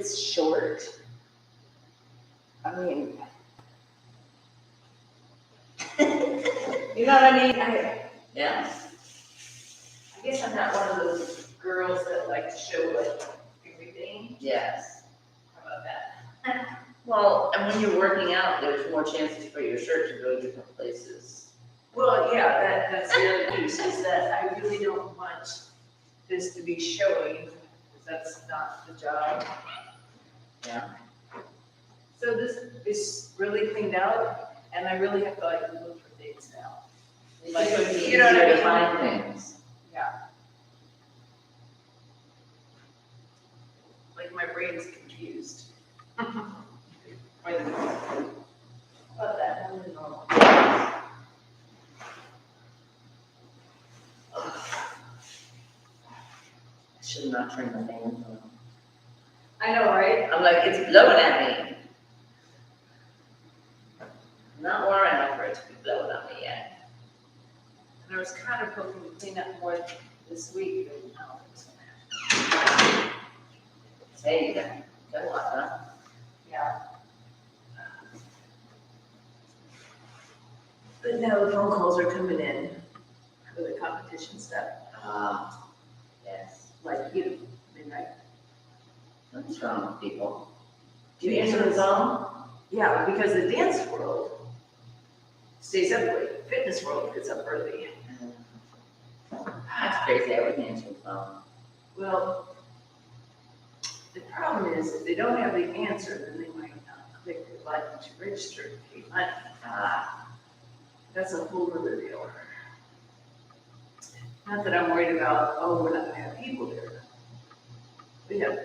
it's short. I mean, you know what I mean? Yeah. I guess I'm not one of those girls that like to show like everything. Yes. How about that? Well, and when you're working out, there's more chances for your shirt to go different places. Well, yeah, that's the other piece, is that I really don't want this to be showing, because that's not the job. Yeah. So this is really cleaned out, and I really have to like look for things now. Like, it's You know what I easier to mean? find things. Yeah. Like my brain's confused. More than normal. But that, more than normal. I should not turn the fan on. I know, right? I'm like, it's blowing at me. I'm not warm enough for it to be blowing at me yet. And I was kind of hoping to clean up more this week, but now it's gonna happen. Hey, you got a lot, huh? Yeah. But now the phone calls are coming in for the competition stuff, Ah, yes. like, midnight. What's wrong with people? Do you answer the phone? Yeah, because the dance world stays up late, fitness world gets up early. That's crazy, I wouldn't answer the phone. Well, the problem is, if they don't have the answer, then they might not click the button to register to pay money. That's a whole other deal. Not that I'm worried about, oh, we're not gonna have people there. We have,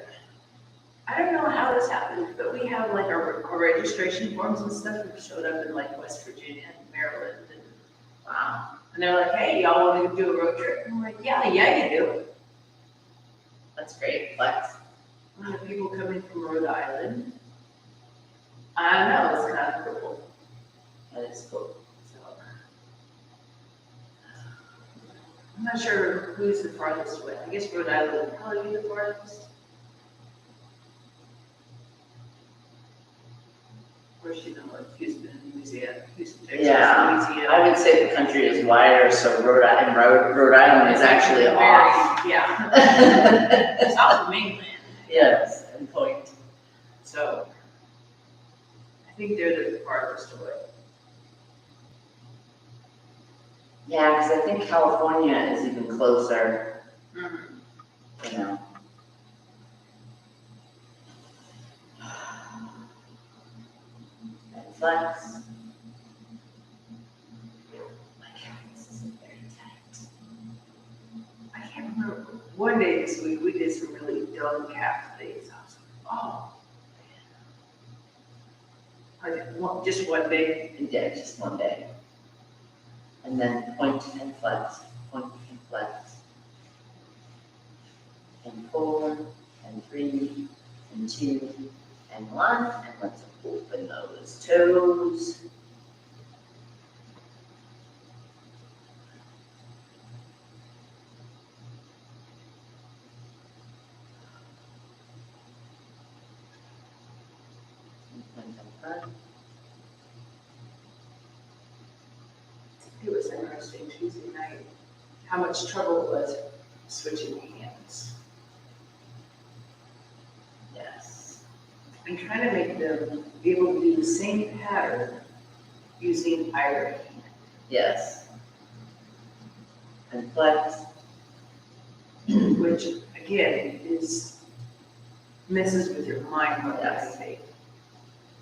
I don't know how this happened, but we have like our registration forms and stuff that showed up in like West Virginia and Maryland and Wow. and they're like, hey, y'all want to do a road trip? And I'm like, yeah, you do. That's great, flex. We have people coming from Rhode Island. I know, it's kind of cool. That is cool. So, I'm not sure who's the farthest away. I guess Rhode Island would probably be the farthest. Of course, Houston, Louisiana, Houston, Texas, Yeah, Louisiana. I would say the country is wider, so Rhode Island is actually off. Yeah. It's off the mainland. Yes, and point. So, I think they're the farthest away. Yeah, because I think California is even closer, Mm-hmm. you know. And flex. My calves is very tight. I can't remember. One day this week, we did some really dumb calf things. I was like, oh. Just one day. Yeah, just one day. And then point and flex, point and flex. And 4, and 3, and 2, and 1, and let's open those toes. And point and front. It was interesting Tuesday night, how much trouble it was switching hands. Yes. I'm trying to make them be able to do the same pattern using either hand. Yes. And flex. Which again messes with your mind more than Yes. anything.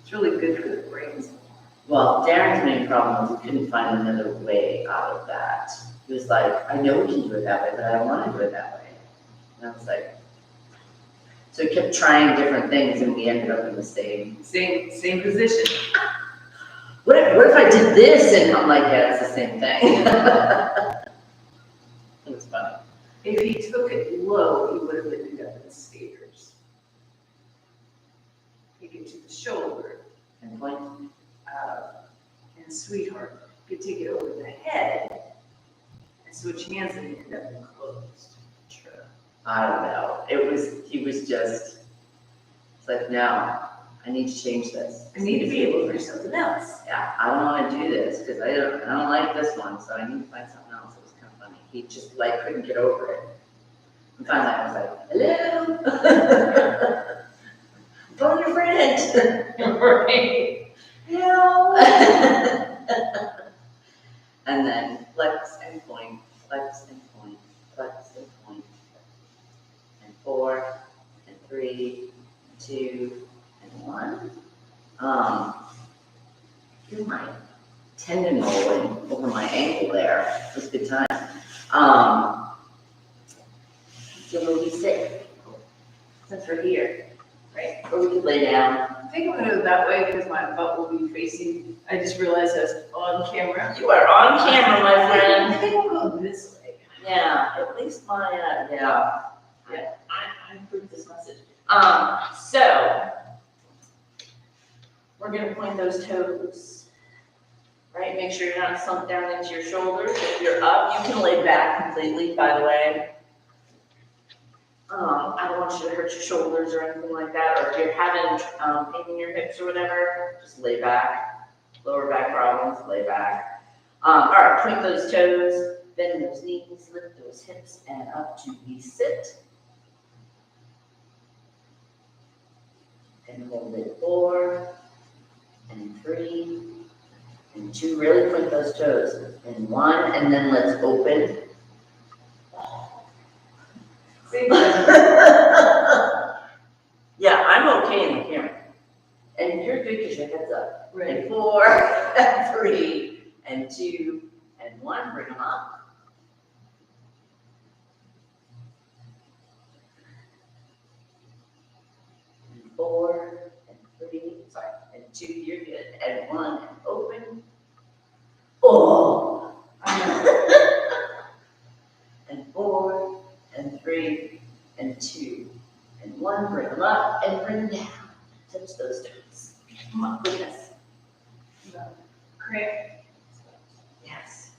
It's really good for the brains. Well, Darren's main problem was he couldn't find another way out of that. He was like, I know we can do it that way, but I don't want to do it that way. And I was like, so he kept trying different things and we ended up in the same. Same position. What if I did this? And I'm like, yeah, it's the same thing. It was funny. If he took it low, he would have ended up in skaters. Take it to the shoulder, And point. and sweetheart, you could take it over the head and switch hands and end up in closed. True. I don't know. He was just It's like, no, I need to change this. I need to be able to do something else. Yeah, I don't wanna do this, because I don't like this one, so I need to find something else. It was kind of funny. He just like couldn't get over it. And finally I was like, hello? Phone your friend. Right. Hello? And then flex and point, flex and point, flex and point. And 4, and 3, and 2, and 1. Here's my tendon rolling over my ankle there. It was a good time. So we'll be sick. Since we're here, right? Or we could lay down. I think I'm gonna do it that way because my butt will be facing, I just realized I was on camera. You are on camera, my I friend. think we'll go this way. Yeah, at least my, yeah. I approved this message. So, we're gonna point those toes, right? Make sure you're not sunk down into your shoulders. If you're up, you can lay back completely, by the way. I don't want you to hurt your shoulders or anything like that, or if you're having pain in your hips or whatever, just lay back. Lower back problems, lay back. All right, point those toes, bend those knees, lift those hips, and up to V-sit. And hold it 4, and 3, and 2. Really point those toes. And 1, and then let's open. See, Yeah, I'm okay in the camera. And you're good because your head's up. right. And 4, and 3, and 2, and 1. Bring them up. And 4, and 3, sorry, and 2, you're good. And 1, and open. Oh! I know. And 4, and 3, and 2, and 1. Bring them up and bring them down. Touch those toes. Come on, goodness. Cramp. Yes.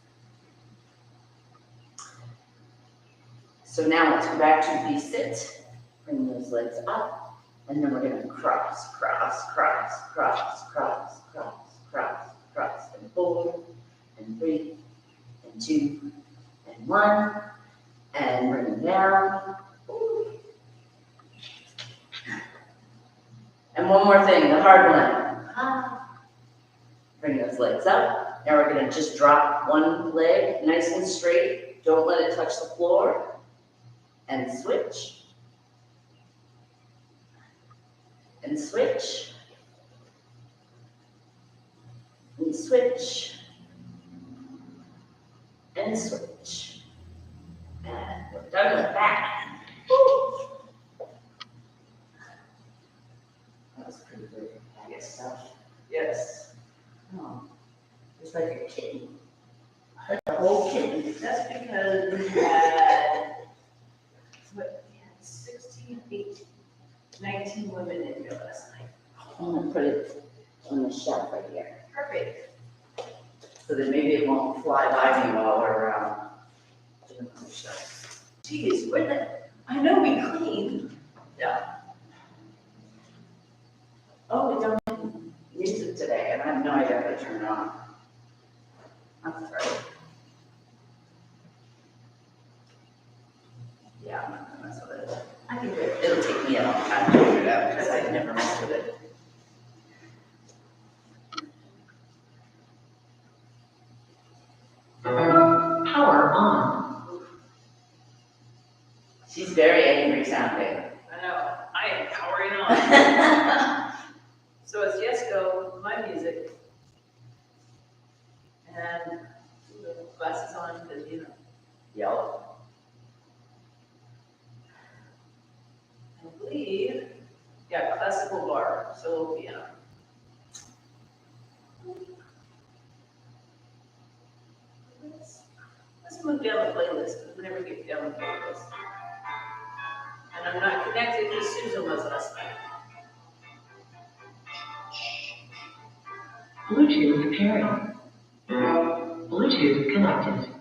So now let's go back to V-sit. Bring those legs up, and then we're going to cross, cross, cross, cross, cross, cross, cross, cross, and 4, and 3, and 2, and 1, and bring them down. And one more thing, the hard one. Bring those legs up. Now we're going to just drop one leg nice and straight. Don't let it touch the floor. And switch. And switch. And switch. And switch. And we're done with that. Woo. That was pretty good. Yes. Stuff. Yes. Oh, it's like a kitten. Like a whole kitten. That's because we had, what, we had 16, 18, 19 women in here last night. I'm gonna put it on the shelf right here. Perfect. So that maybe it won't fly by me while we're doing other stuff. Geez, where the, I know we cleaned. Yeah. Oh, we don't use it today, and I have no idea how to turn it on. That's right. Yeah, I'm not gonna mess with it. I think it'll take me a long time to figure it out because I've never messed with it. Power on. She's very angry sounding. I know, I am powering on. So it's Yes Go, my music. And the glasses on, because, you know, Yellow. I believe, yeah, classical bar, solo piano. Let's move down the playlist, because we never get down the playlist. And I'm not connected because Susan was last night. Bluetooth pairing. Bluetooth connected.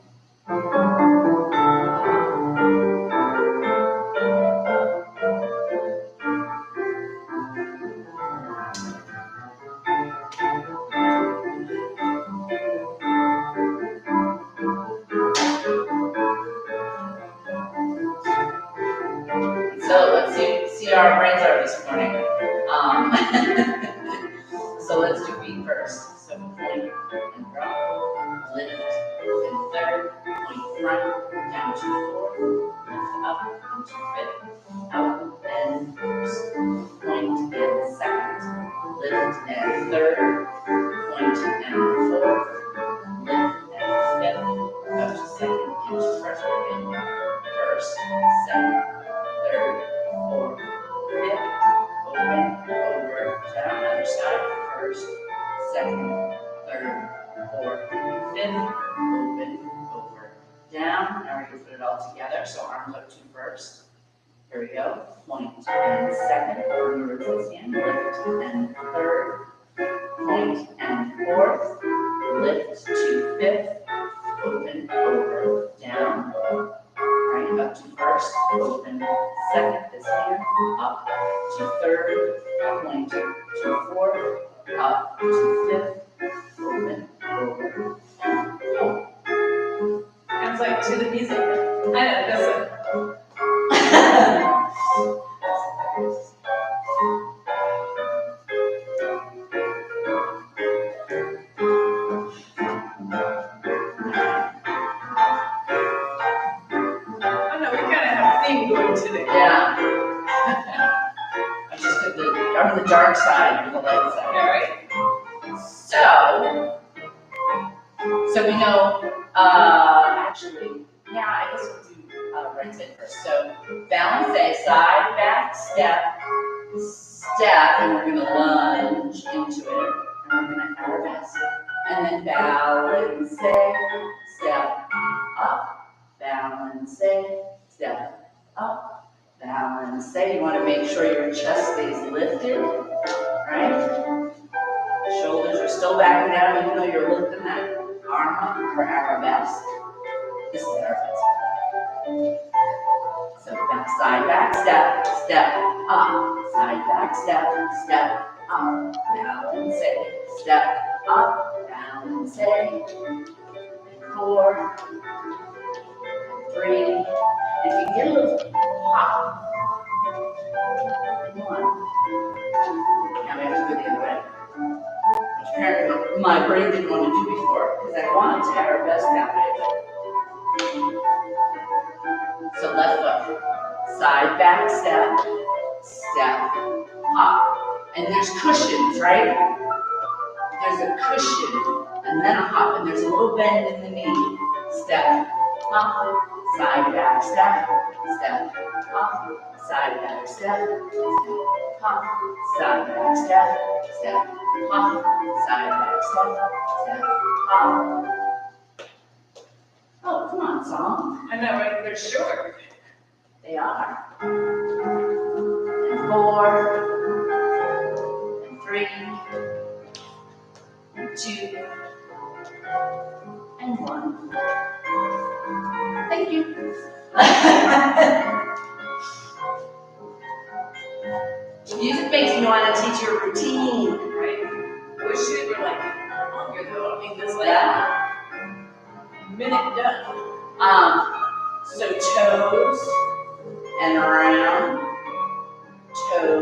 So let's see how our brains are this morning. So let's do feet first. So point and drop, lift and third, point front, down to fourth, lift up into fifth, out and first, point and second, lift and third, point and fourth, lift and fifth, up to second, into first again, first, second, third, fourth, fifth, open, over, down, other side, first, second, third, fourth, fifth, open, over, down. Now we're going to put it all together, so arms up to first. Here we go. Point and second, on your reverse hand, lift and third, point and fourth, lift to fifth, open, over, down. Right, up to first, open, second, this hand, up to third, point to fourth, up to fifth, open, over, down. Sounds like to the music. I know, it doesn't. Oh no, we kind of have a theme going today. Yeah. I just took I'm the dark side, you're the light side. All right. So we know, actually, yeah, I guess we'll do right side first. So balance a side, back, step, and we're gonna lunge into it. And we're gonna arabesque. And then balance a, step, up, balance a, step, up, balance a. You wanna make sure your chest stays lifted, right? Shoulders are still back down, even though you're lifting that arm up for arabesque. This is arabesque. So back, step, step, up. Side, back, step, step, up. Balance it, step, up, balance it. 4, 3. If you get a little hop. 1. Now we have to go the other way. Which apparently my brain didn't want to do before, because I wanted to arabesque that way. So left foot, side, back, step, step, hop. And there's cushions, right? There's a cushion, and then a hop, and there's a little bend in the knee. Step, hop, side, back, step, step, hop, side, back, step, hop, side, back, step, step, hop, side, back, step, step, hop. Oh, come on, song. I know, right? They're short. They are. And 4, and 3, and 2, and 1. Thank you. Music makes me want to teach you a routine. Right. I wish they were like longer though. I mean, there's like Yeah. minute done. So toes and around, toe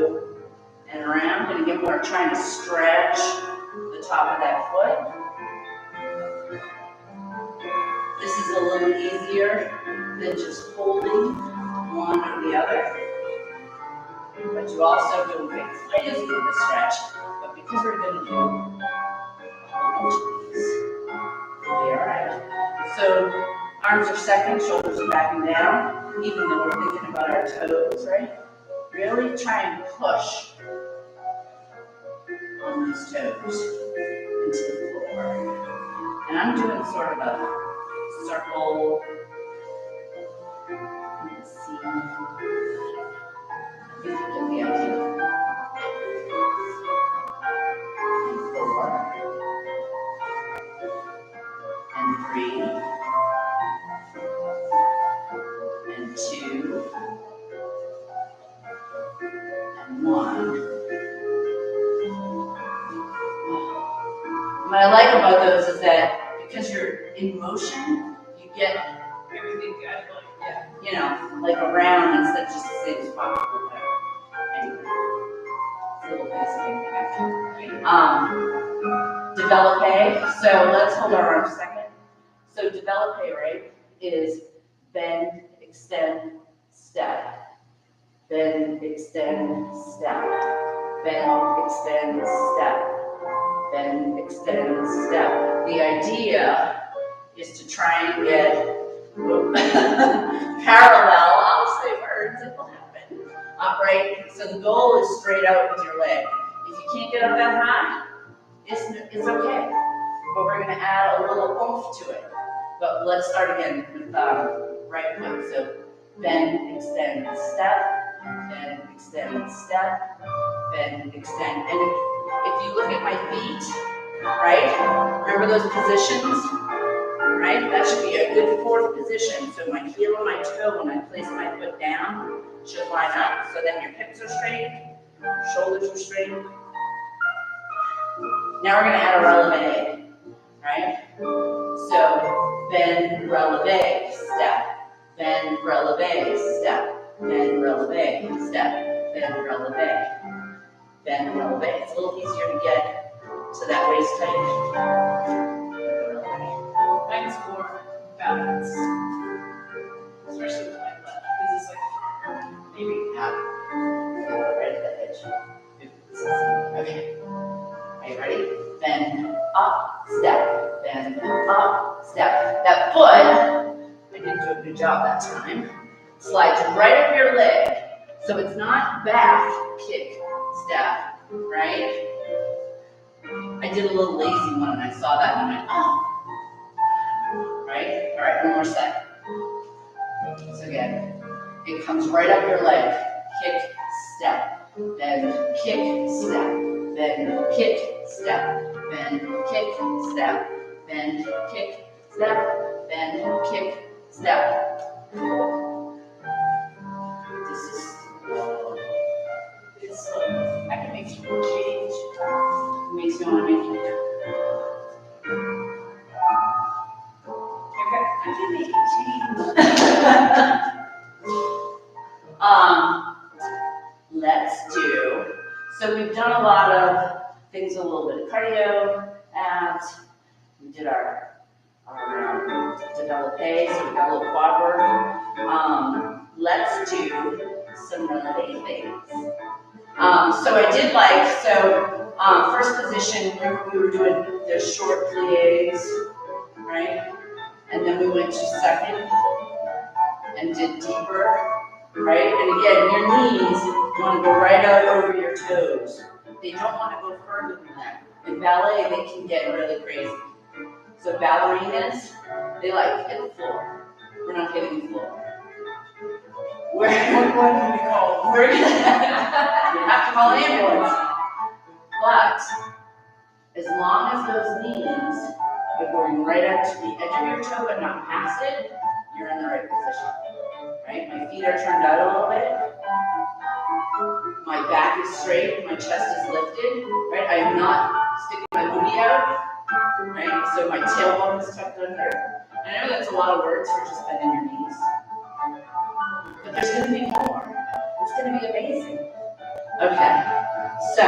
and around. And again, we're trying to stretch the top of that foot. This is a little easier than just holding one or the other. But you also don't get quite as good of a stretch. But because we're going to do a whole bunch of these, we'll be all right. So arms are second, shoulders are backing down, even though we're thinking about our toes, right? Really try and push on these toes into the floor. And I'm doing sort of a circle. Let's see. I think you get the idea. And 4, and 3, and 2, and 1. What I like about those is that because you're in motion, you get, Everything got like, yeah. like around instead of just the same spot. top or whatever. Anyway, little basic develop. So let's hold our arms a second. So develop, right, is bend, extend, step. Bend, extend, step. Bend, extend, step. Bend, extend, step. The idea is to try and get parallel, I'll say words, it will happen. Upright, so the goal is straight out with your leg. If you can't get up that high, it's okay. But we're gonna add a little oomph to it. But let's start again with right foot. So bend, extend, step, bend, extend, step, bend, extend. And if you look at my feet, right, remember those positions, right? That should be a good fourth position. So my heel and my toe, when I place my foot down, should line up. So then your hips are straight, your shoulders are straight. Now we're gonna add a releve, right? So bend, releve, step. Bend, releve, step. Bend, releve, step. Bend, releve. Bend, releve. It's a little easier to get to that waist height. Mine's more balance, especially with my left, because it's like Maybe half. Right at the edge. Okay. Are you ready? Bend, up, step. Bend, up, step. That foot, I didn't do a good job that time, slides right up your leg. So it's not back, kick, step, right? I did a little lazy one and I saw that and I went, oh. Right? All right, one more set. So again, it comes right up your leg. Kick, step, bend, kick, step, bend, kick, step, bend, kick, step, bend, kick, step, bend, kick, step. This is slow. it's I can make some change. It makes me want to make it. I can make a change. Let's do, so we've done a lot of things, a little bit of cardio, abs, we did our develop, so we got a little quad work. Let's do some releve things. So I did first position, remember we were doing the short plies, right? And then we went to second and did deeper, right? And again, your knees want to go right out over your toes. They don't want to go further than that. In ballet, they can get really crazy. So ballerinas, they like hit the floor. We're not hitting the floor. We're going to be called. We're gonna have to call an ambulance. But as long as those knees are going right up to the edge of your toe but not past it, you're in the right position. Right? My feet are turned out a little bit. My back is straight, my chest is lifted. Right? I am not sticking my booty out. Right? So my tailbone is tucked under. I know that's a lot of words for just bending your knees. But there's going to be more. It's going to be amazing. Okay. So,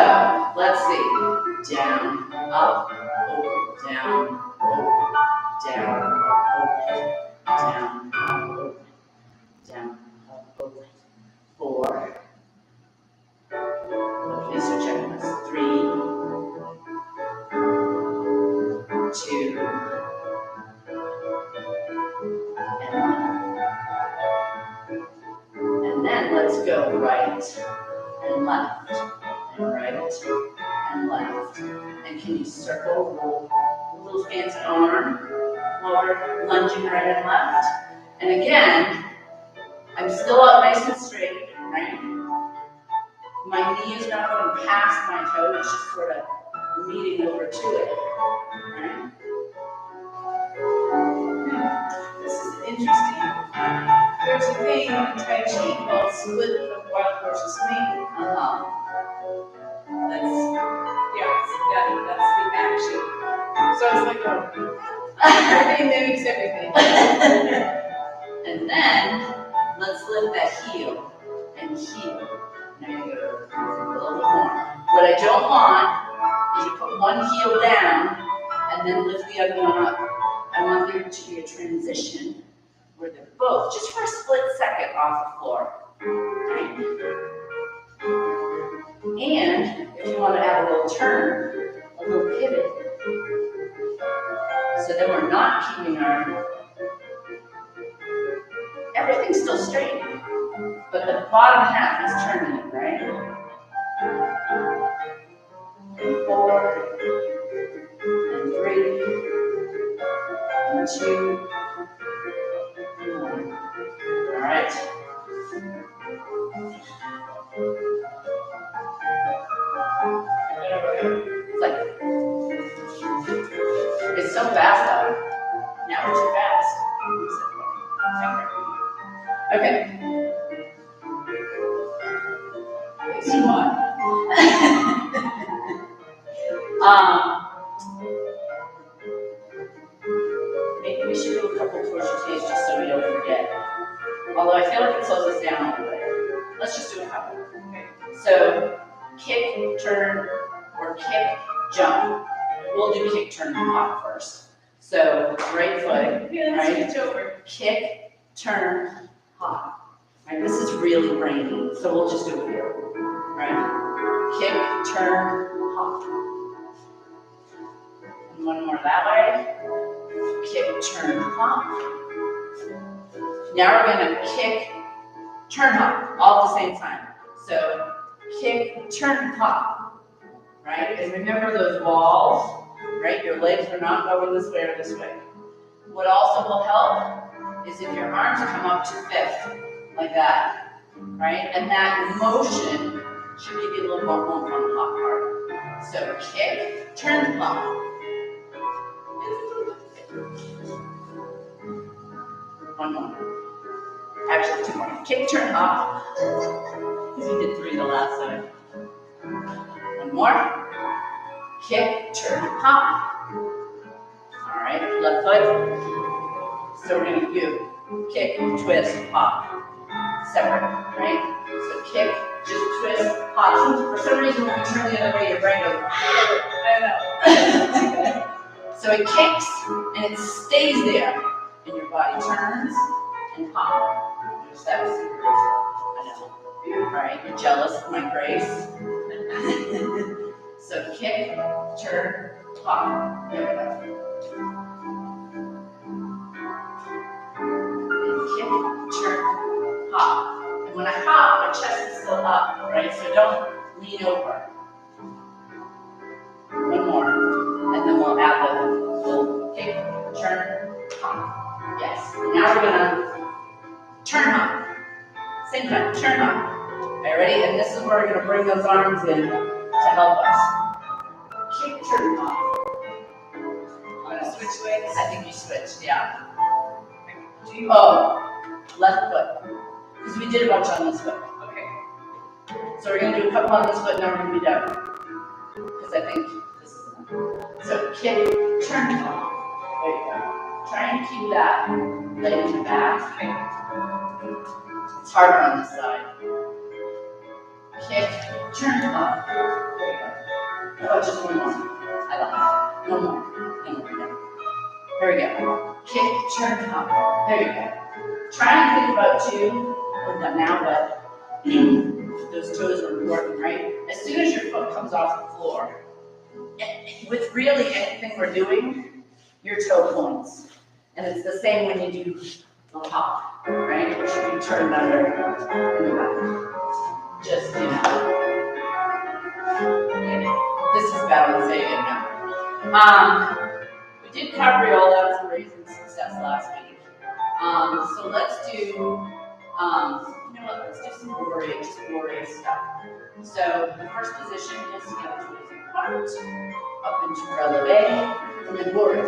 let's see. Down, up, open, down, open, down, open, down, open, down, open. 4. Okay, so check this. 3, 2, and then let's go right and left, and right and left. And can you circle, roll, little fancy arm, or lunging right and left. And again, I'm still up nice and straight, right? My knee is not going past my toe, it's just sort of leading over to it, right? This is interesting. There's a thing in Tai Chi called split of wild horse's mane. That's That's the action. So it's like everything mimics everything. and then let's lift that heel and and heel. Now you're gonna go a little bit more. What I don't want is you put one heel down and then lift the other one up. I want there to be a transition where they're both, just for a split second, off the floor. And if you want to add a little turn, a little pivot, so then we're not keeping our, everything's still straight, but the bottom half is turning, right? And 4, and 3, and 2, and 1. All right. It's like, it's so fast though. Now we're too fast. Okay. Squat. Maybe we should do a couple crochet just so we don't forget. Although I feel like it slows us down a little bit. Let's just do a couple. Okay. So kick, turn, or kick, jump. We'll do kick, turn, hop first. So right foot, right? Kick, turn, hop. Right? This is really brainy, so we'll just do it here. Right? Kick, turn, hop. And one more that way. Kick, turn, hop. Now we're gonna kick, turn, hop, all at the same time. So kick, turn, hop. Right? And remember those walls. Right? Your legs are not going this way or this way. What also will help is if your arms come up to fifth, like that, right? And that motion should give you a little more oomph on the hop part. So kick, turn, hop. One more. Actually, 2 more. Kick, turn, hop. Because we did 3 the last time. One more. Kick, turn, hop. All right, left foot. So we're going to do kick, twist, hop. Separate, right? So kick, just twist, hop. For some reason, when you turn the other way, your brain goes, I don't know. So it kicks, and it stays there. And your body turns and hop. Notice that was super graceful. I know. All right, you're jealous of my grace. So kick, turn, hop. There we go. And kick, turn, hop. And when I hop, my chest is still up, right? So don't lean over. One more. And then we'll add the little kick, turn, hop. Yes. Now we're gonna turn hop. Same time, turn hop. Okay, ready? And this is where we're gonna bring those arms in to help us. Kick, turn, hop. I'm gonna switch ways. I think you switched, yeah. Oh, left foot. Because we did a bunch on this foot. Okay. So we're gonna do a couple on this foot and then we're gonna be done. Because I think this is enough. So kick, turn, hop. There you go. Try and keep that leg in the back. It's harder on this side. Kick, turn, hop. There you go. How about just one more? I love it. One more. Then we're done. Here we go. Kick, turn, hop. There you go. Try and think about 2. We're done now, but those toes are important, right? As soon as your foot comes off the floor, with really anything we're doing, your toe points. And it's the same when you do the hop, right? Which should be turned under in the back. Just, you know. This is balancing and we did cabriole as a raising success last week. So let's do, you know what, let's do some glorious stuff. So the first position is to get to his heart, up into releve, and then forward.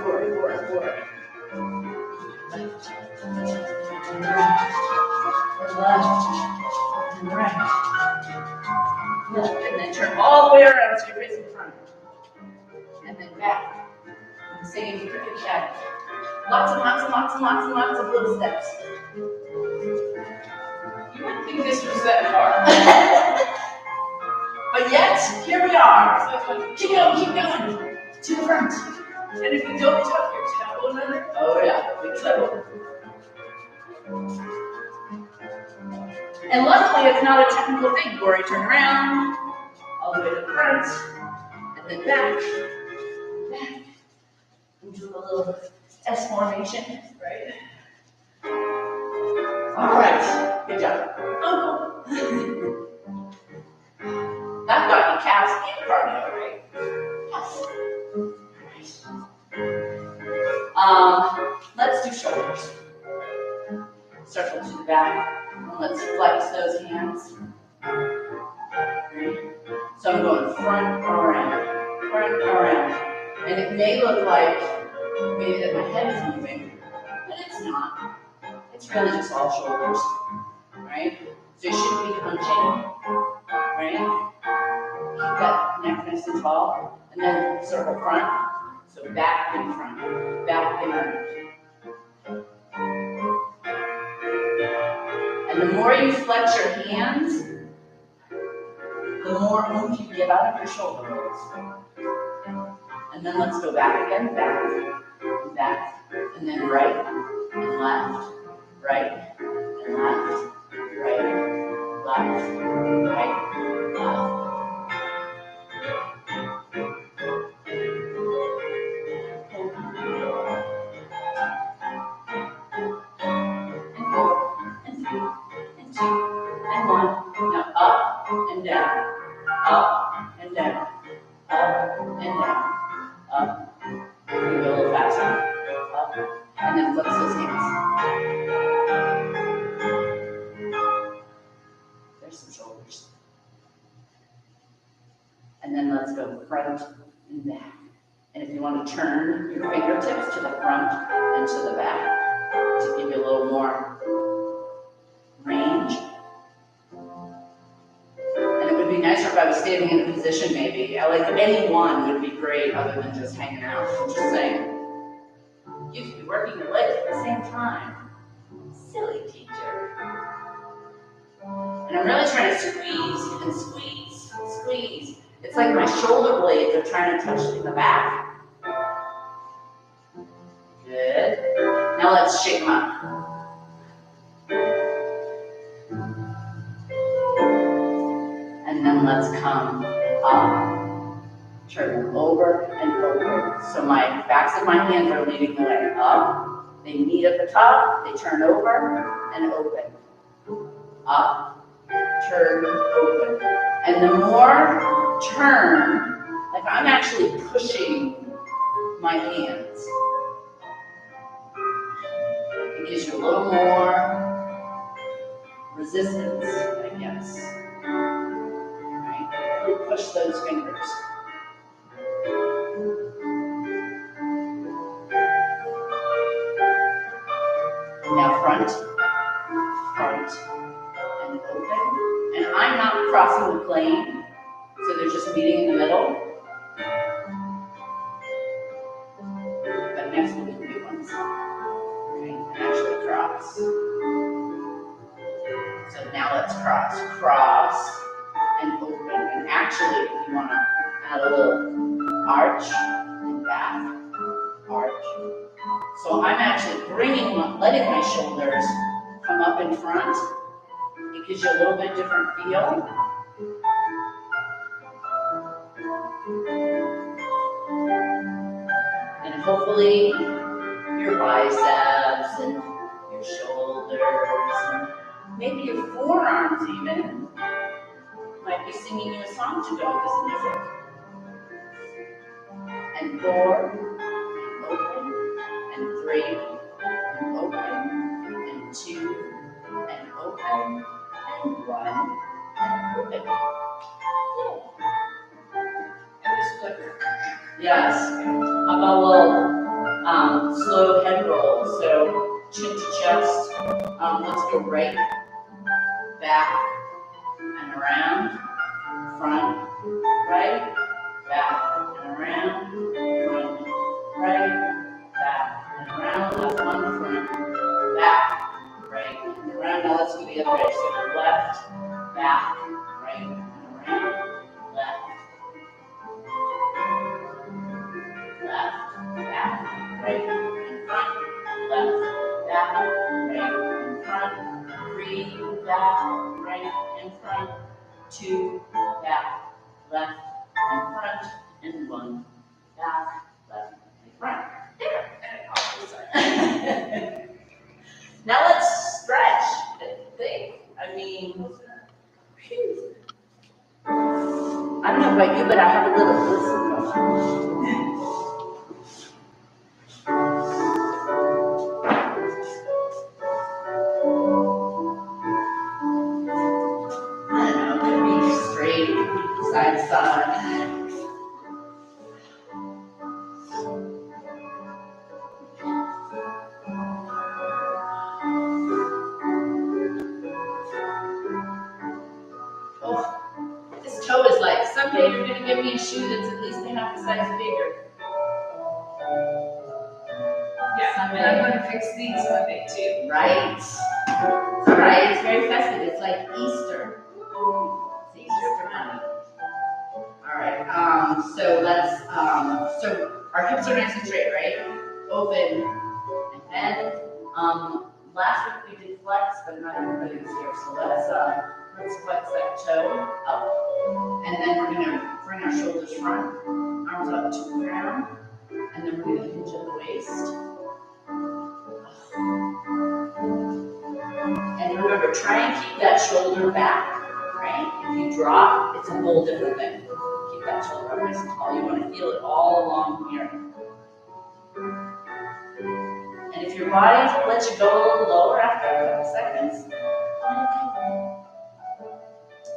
Left and right. Left, and then turn all the way around so you're facing front. And then back. Same cricket shadow. Lots of little steps. You went think this was that far. But yet, here we are. So it's like, Keep going, to the front. and if you don't tuck your tail under, Oh yeah, big trouble. And luckily, it's not a technical thing where I turn around, all the way to the front, and then back, and do a little S formation, right? All right, good job. Uncle. That got you calves and cardio, right? Yes. Let's do shoulders. Circle to the back, and let's flex those hands. So I'm going front, around, and it may look like maybe that my head is moving, but it's not. It's really just all shoulders, right? So you shouldn't be hunching, right? Keep that neck nice and tall, and then circle front. So back and front, back and front. And the more you flex your hands, the more oomph you get out of your shoulder rolls. And then let's go back again, back, and then right and left, right and left, right, left, right, left. Front and back. And if you want to turn your fingertips to the front and to the back to give you a little more range. And it would be nicer if I was standing in a position maybe. Like any one would be great other than just hanging out. I'm just saying. You could be working your legs at the same time. Silly teacher. And I'm really trying to squeeze and squeeze, squeeze. It's like my shoulder blades are trying to touch in the back. Good. Now let's shake them up. And then let's come up, turn over and over. So my backs of my hands are leading the way up. They meet at the top, they turn over and open. Up, turn, open. And the more turn, like I'm actually pushing my hands. It gives you a little more resistance, I guess. Right? Really push those fingers. Now front, and open. And I'm not crossing the plane. So they're just meeting in the middle. But next we'll do big ones. Okay, and actually cross. So now let's cross. Cross and open. And actually, if you want to add a little arch and back, arch. So I'm actually letting my shoulders come up in front. It gives you a little bit different feel. And hopefully your biceps and your shoulders and maybe your forearms even might be singing you a song to go with this music. And 4, and open, and 3, and open, and 2, and open, and 1, and open. Yes. How about a little slow head roll? So chin to chest. Let's go right, back, and around, front, right, back, and around, front, right, back, and around. Left one, front, back, right, and around. Now let's do the other way. So left, 2, back, left, and front, and 1, back, left, and front. Now let's stretch. I think. I mean, phew. I don't know about you, but I have a little listen. I don't know, it could be straight, side to side. Oh, this toe is like, someday you're gonna give me a shoe that's at least a half a size bigger. Yeah, and I'm gonna fix these Monday too. Right. It's all right, it's very festive, it's like Easter. It's Easter for money. All right, so let's, so our hips are nice and straight, right? Open, and then, last week we did flex, but not everybody was here, so let's flex that toe up. And then we're gonna bring our shoulders front, arms up to the ground, and then we're gonna hinge at the waist. And remember, try and keep that shoulder back, right? If you drop, it's a whole different thing. Keep that shoulder up nice and tall. You want to feel it all along here. And if your body lets you go a little lower after a couple seconds,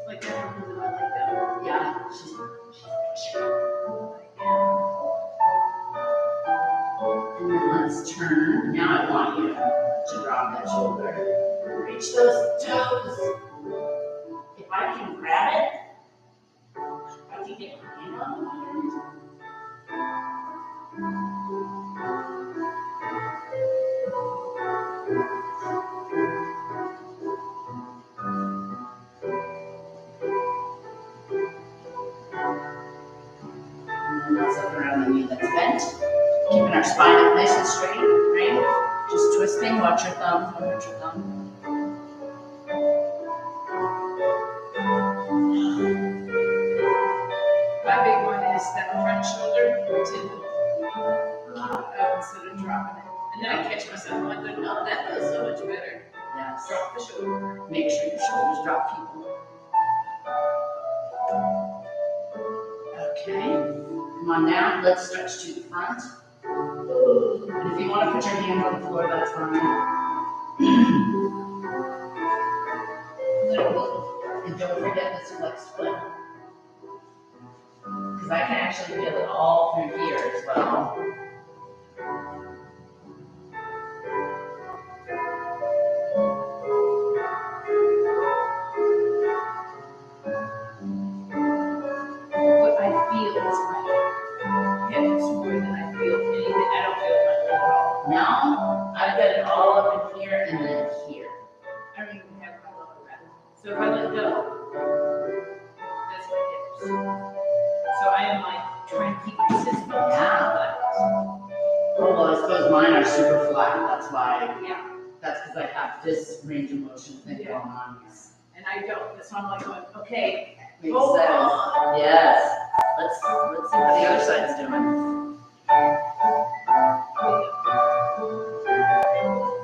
Like that, because I like that. yeah, she's and then let's turn. Now I want you to drop that shoulder. Reach those toes. If I can grab it, I can get my hand on it. And then let's look around the knee that's bent. Keeping our spine up nice and straight, right? Just twisting, watch your thumb, don't hurt your thumb. My big one is that front shoulder to up instead of dropping it. And then I catch myself, I'm like, oh, that feels so much better. Yes. Drop the shoulder. Make sure your shoulders drop, people. Okay. Come on now, let's stretch to the front. And if you want to put your hands on the floor, that's fine. And don't forget this flex foot. Because I can actually feel it all through here as well. What I feel is my hips more than I feel anything. I don't feel my leg at all. Now, I've got it all up in here and then here. I don't even have my lower back. So if I let go, that's my hips. So I am like trying to keep my system flat. Oh, well, I suppose mine are super flat, that's why, Yeah, that's because I have this range of motion thing going Yeah. on. and I don't. That's why I'm like going, okay, Makes hold sense. on. Yes. Let's see what the other side's doing.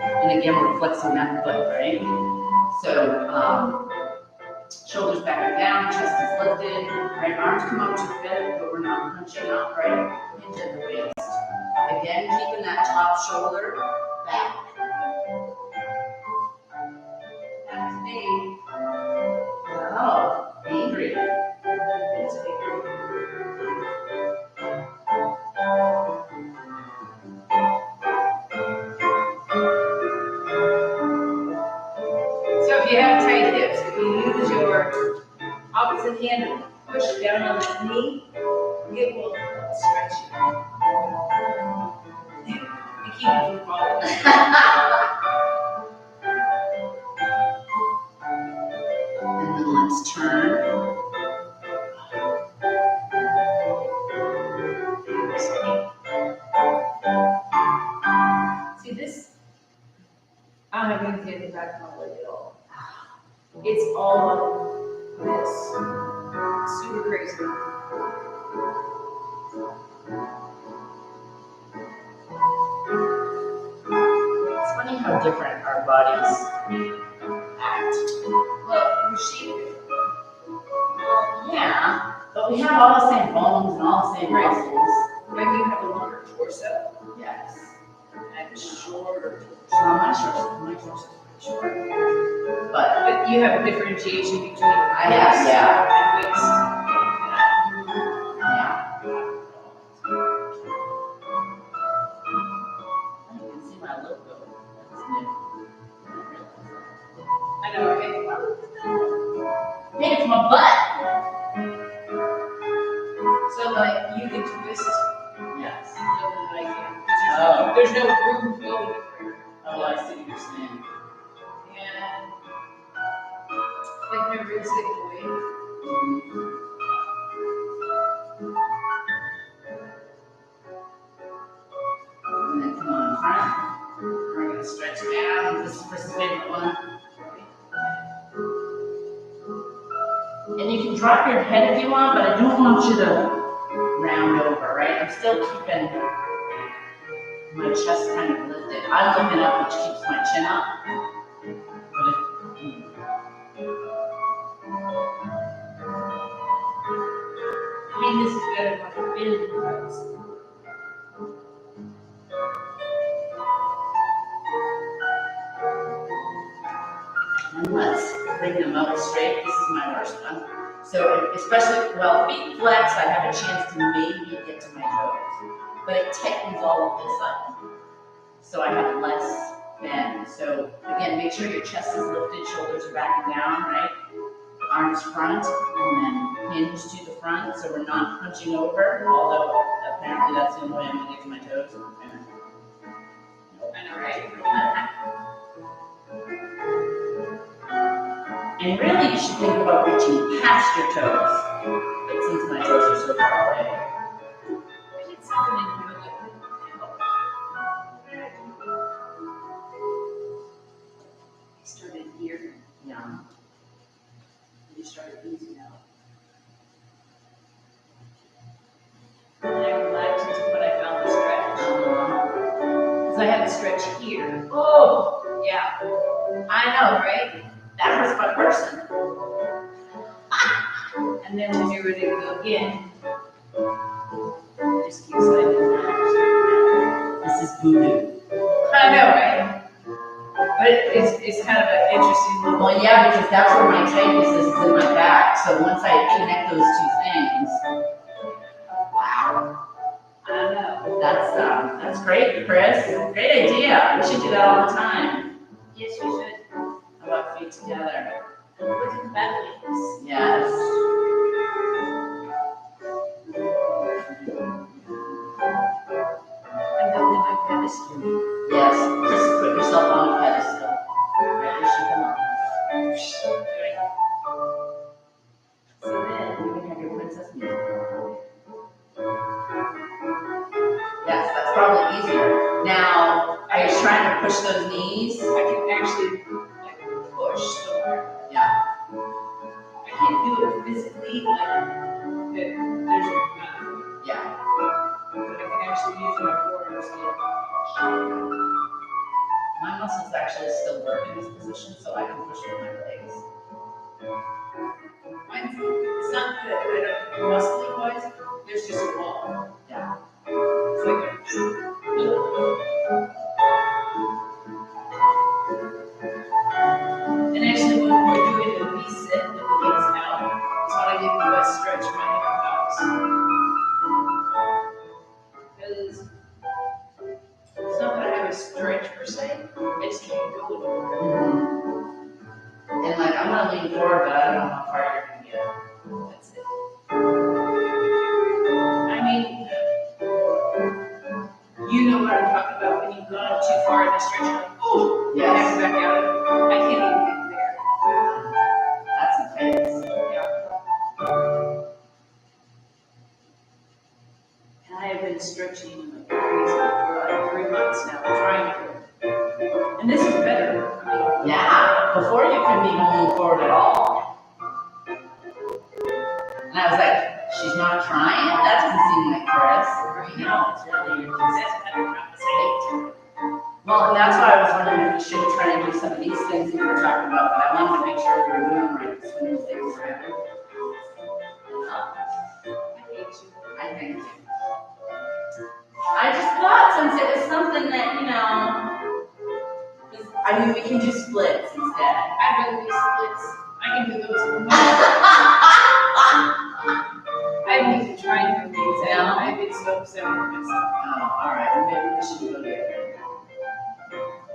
And again, we're flexing that foot, right? So, shoulders back and down, chest is lifted, right? Arms come up to fit, but we're not punching up, right? Into the waist. Again, keeping that top shoulder back. That's me. Wow, angry. So if you have tight hips, if you use your opposite hand to push down on the knee, it will stretch you. You keep it from falling. And then let's turn. See this? I don't have anything back on my leg at all. It's all this. crazy. It's funny how different our bodies act. Well, we're sheep. Yeah, but we have all the same bones and all the same muscles. Maybe you have a longer torso Yes. and a shorter torso. Well, my torso is pretty short. But But you have a differentiation between I have, yeah. and waist. Yeah. You can see my logo. That's new. I know, right? Hey, it's my butt. So like you can twist Yes. more than I can. 'Cause Oh. There's no room to go anywhere. Oh, I see what you're saying. And like my ribs get away. And then come on in front. We're gonna stretch down. This is Chris's favorite one. And you can drop your head if you want, but I don't want you to round over, right? I'm still keeping my chest kind of lifted. I'm looking up, which keeps my chin up. But I mean, this is better than I've been in the house. and let's bring them up straight. This is my worst one. So especially, well, feet flex, I have a chance to maybe get to my toes. But it tightens all of this up. So I have less bend. So again, make sure your chest is lifted, shoulders are back and down, right? Arms front, and then hinge to the front, so we're not hunching over, although apparently that's the only way I'm gonna get to my toes. I know, right? And really, you should think about reaching past your toes. But since my toes are so far away. I did something in the middle of it. You started here, Yeah. you started easing out. And I relaxed until when I found the stretch. Because I had to stretch here. Oh, Yeah. I know, right? that hurts my person. And then when you're ready to go again, just keep sliding down. This is voodoo. I know, right? But it's kind of an interesting little. Well, yeah, because that's where my tightness is in my back. So once I connect those two things, wow, I don't know. that's great, Chris. Great idea. We should do that all the time. Yes, we should. How about feet together? And look at the back legs. Yes. I'm building my pedestal. Yes. Just put yourself on a pedestal. Right, you should come on. So then, You can have your princess music on. Yes, that's probably easier. Now, are you trying to push those knees? I can actually like push somewhere. Yeah. I can't do it physically, like that. There's a Yeah. but I can actually use my core to My muscles actually still work in this position, so I can push with my legs. It's not that I don't muscly wise. There's just a wall. Yeah. It's like and actually, when we're doing the reset that gets out, it's what I did when I stretch my hammertops. Because it's not that I have a stretch per se, I just can't go anywhere. And like, I'm gonna lean forward, but I don't know how far you're gonna get. That's it. I mean, you know what I'm talking about when you've gone too far in a stretch, you're like, oh, Yes. back out. I can't even get there. That's intense. And I have been stretching like crazy for like 3 months now, trying to. And this is better. I mean, Yeah. Before you couldn't even lean forward at all. And I was like, she's not trying? That doesn't seem like Chris. No, it's really, that's kind of conversation. Well, and that's why I was wondering if we should try and do some of these things that we were talking about, but I wanted to make sure we were doing right as soon as they were happening. I think. I just thought since it was something that, I mean, we can do splits instead. I'd rather do splits. I can do those. I haven't even tried for things out. I've been so upset with myself. Oh, all right, well, maybe we should go there.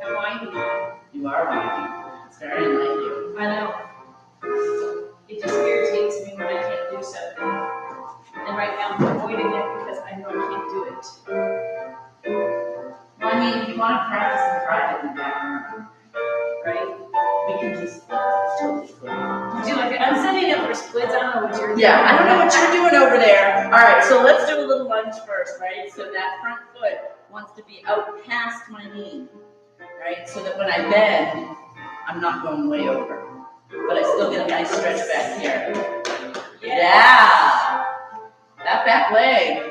I'm whiny. You are right. It's very unlike you. I know. It just irritates me when I can't do something. And right now I'm avoiding it because I know I can't do it. Well, I mean, if you want to practice in private in the back room, Right? we can just totally cool. Would you like it? I'm setting up for splits. I don't know what you're doing. Yeah, I don't know what you're doing over there. All right, so let's do a little lunge first, right? So that front foot wants to be out past my knee, right? So that when I bend, I'm not going way over, but I still get a nice stretch back here. Yeah, that back leg,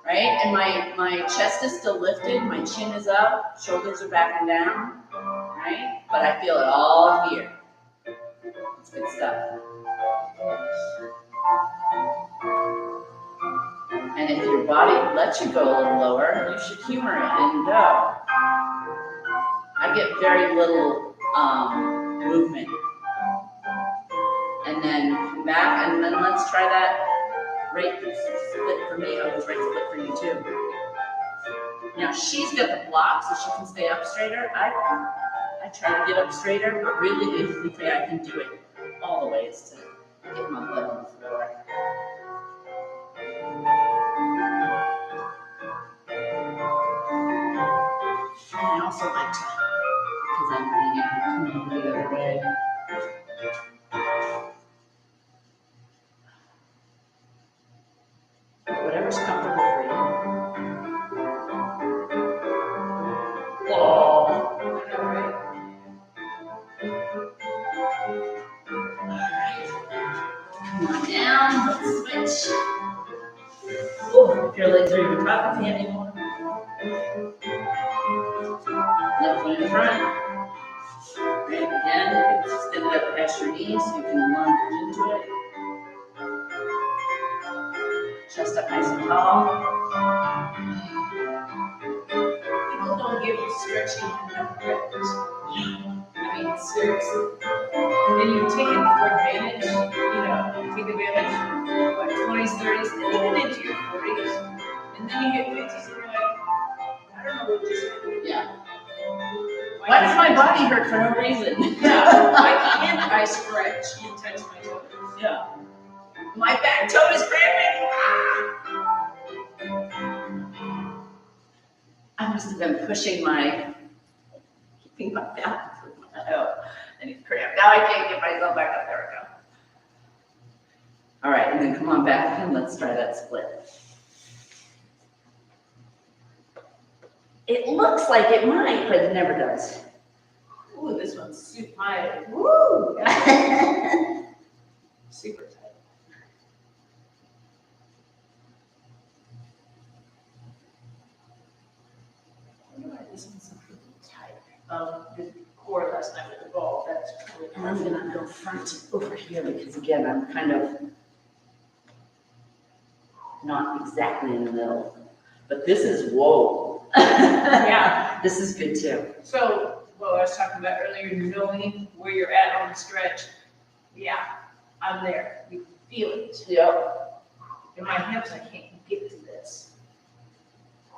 right? And my chest is still lifted, my chin is up, shoulders are back and down, right? But I feel it all here. It's good stuff. And if your body lets you go a little lower, you should humor it and go. I get very little movement. And then come back, and then let's try that right split for me. Oh, it's right split for you too. Now she's got the block, so she can stay up straighter. I try to get up straighter, but really the only way I can do it all the way is to get my butt on the floor. I also like to, because I'm leaning, come over the other way. Whatever's comfortable for you. Oh. Come on down, let's switch. Oh, if your legs are even talking to you anymore. Left foot in front. Right, again, you can extend it up past your knees so you can lunge into it. Chest up nice and tall. People don't give stretching enough credit. I mean, seriously. And you take it for advantage, take advantage of like 20s, 30s, and even into your 40s. And then you get 50s and you're like, I don't know what just happened. Yeah. Why does my body hurt for no reason? Yeah, why can't I stretch and touch my toes? Yeah. My back toe is cramping. I must have been keeping my balance with my toe, and it's cramped. Now I can't get myself back up. There we go. All right, and then come on back and let's try that split. It looks like it might, but it never does. Ooh, this one's super high. Woo! Super tight. I wonder why this one's so tight. The core last night with the ball, that's really And I'm gonna go front over here because again, I'm kind of not exactly in the middle. But this is, whoa. Yeah. This is good too. So, well, I was talking about earlier, knowing where you're at on the stretch. Yeah, I'm there. You feel it. Yep. In my hips, I can't get to this.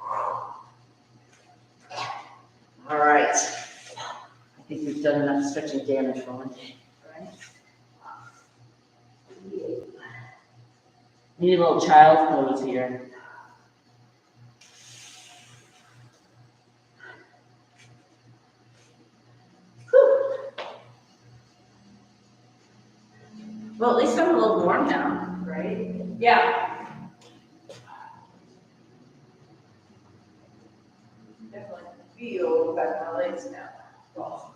All right. I think we've done enough stretching damage for one day, right? Need a little child's pose here. Whew. Well, at least I'm a little warm now, right? Yeah. Definitely feel back my legs now. Oh.